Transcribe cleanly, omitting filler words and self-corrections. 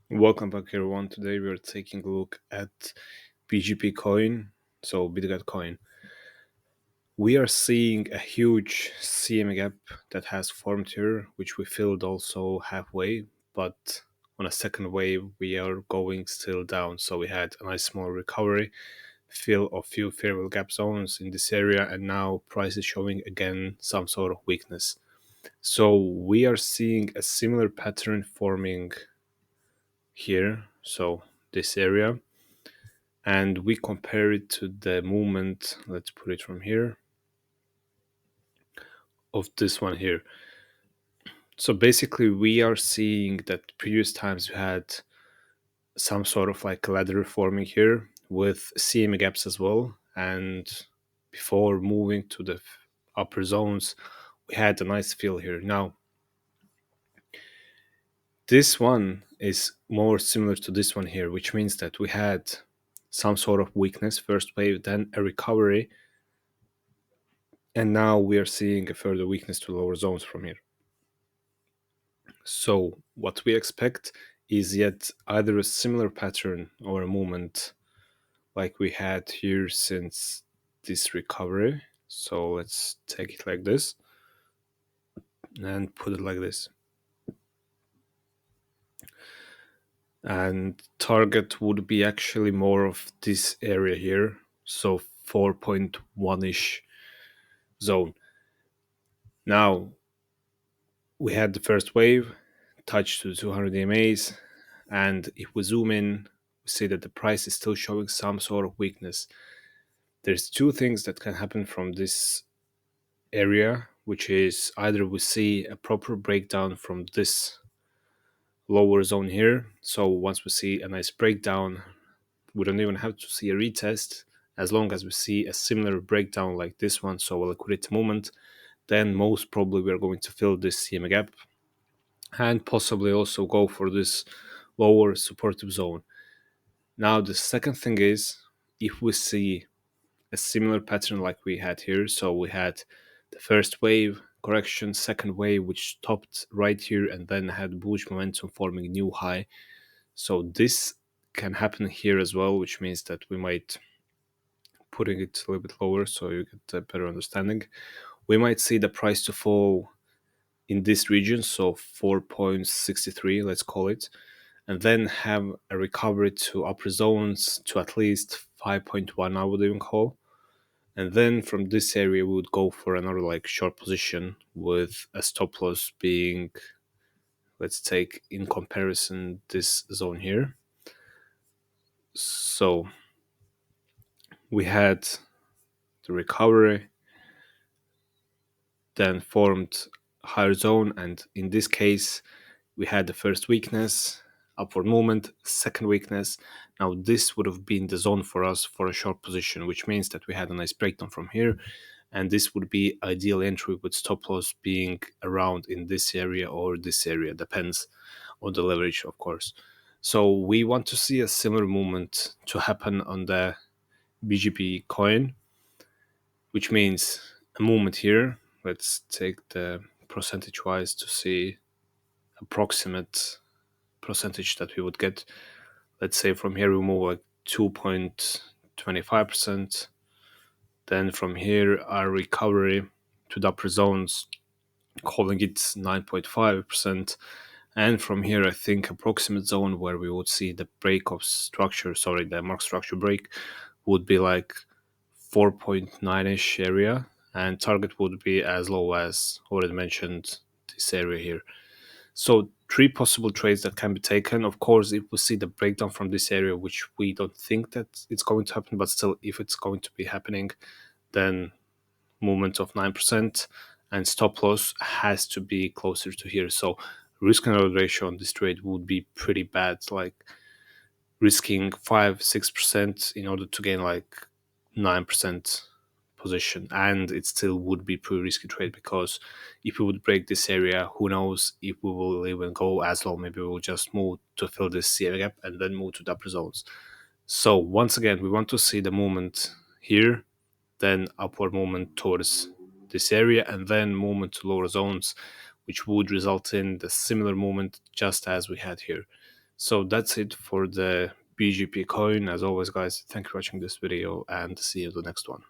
Welcome back, everyone. Today we are taking a look at BGP coin, so Bitget coin. We are seeing a huge CM gap that has formed here, which we filled also halfway, but on a second wave we are going still down. So we had a nice small recovery, fill of few fair value gap zones in this area, and now price is showing again some sort of weakness. So we are seeing a similar pattern forming here, so this area, and we compare it to the movement, let's put it from here, of this one here. So basically we are seeing that previous times we had some sort of like ladder forming here with CME gaps as well, and before moving to the upper zones we had a nice fill here. Now this one is more similar to this one here, which means that we had some sort of weakness first wave, then a recovery, and now we are seeing a further weakness to lower zones from here. So what we expect is yet either a similar pattern or a movement like we had here since this recovery. So let's take it like this and put it like this. And target would be actually more of this area here. So 4.1-ish zone. Now we had the first wave, touch to 200 EMAs, and if we zoom in, we see that the price is still showing some sort of weakness. There's two things that can happen from this area, which is either we see a proper breakdown from this lower zone here. So once we see a nice breakdown, we don't even have to see a retest. As long as we see a similar breakdown like this one, so a liquidity movement, then most probably we are going to fill this CMA gap and possibly also go for this lower supportive zone. Now the second thing is, if we see a similar pattern like we had here, so we had the first wave correction, second wave which stopped right here and then had bullish momentum forming new high. So this can happen here as well, which means that we might, putting it a little bit lower so you get a better understanding, we might see the price to fall in this region, so 4.63, let's call it, and then have a recovery to upper zones to at least 5.1, I would even call. And then from this area, we would go for another like short position with a stop loss being, let's take in comparison this zone here. So we had the recovery, then formed higher zone, and in this case, we had the first weakness, upward movement, second weakness. Now this would have been the zone for us for a short position, which means that we had a nice breakdown from here, and this would be ideal entry with stop loss being around in this area or this area, depends on the leverage, of course. So we want to see a similar movement to happen on the BGP coin, which means a movement here. Let's take the percentage wise to see approximate percentage that we would get. Let's say from here we move like 2.25%. Then from here our recovery to the upper zones, calling it 9.5%. And from here I think approximate zone where we would see the break of structure, the mark structure break would be like 4.9-ish area, and target would be as low as already mentioned this area here. So three possible trades that can be taken. Of course, if we see the breakdown from this area, which we don't think that it's going to happen, but still, if it's going to be happening, then movement of 9% and stop loss has to be closer to here. So risk and reward ratio on this trade would be pretty bad, like risking 5-6% in order to gain like 9% position, and it still would be pretty risky trade, because if we would break this area, who knows if we will even go as low. Maybe we will just move to fill this CA gap and then move to the upper zones. So once again, we want to see the movement here, then upward movement towards this area, and then movement to lower zones, which would result in the similar movement just as we had here. So that's it for the BGP coin. As always, guys, thank you for watching this video and see you in the next one.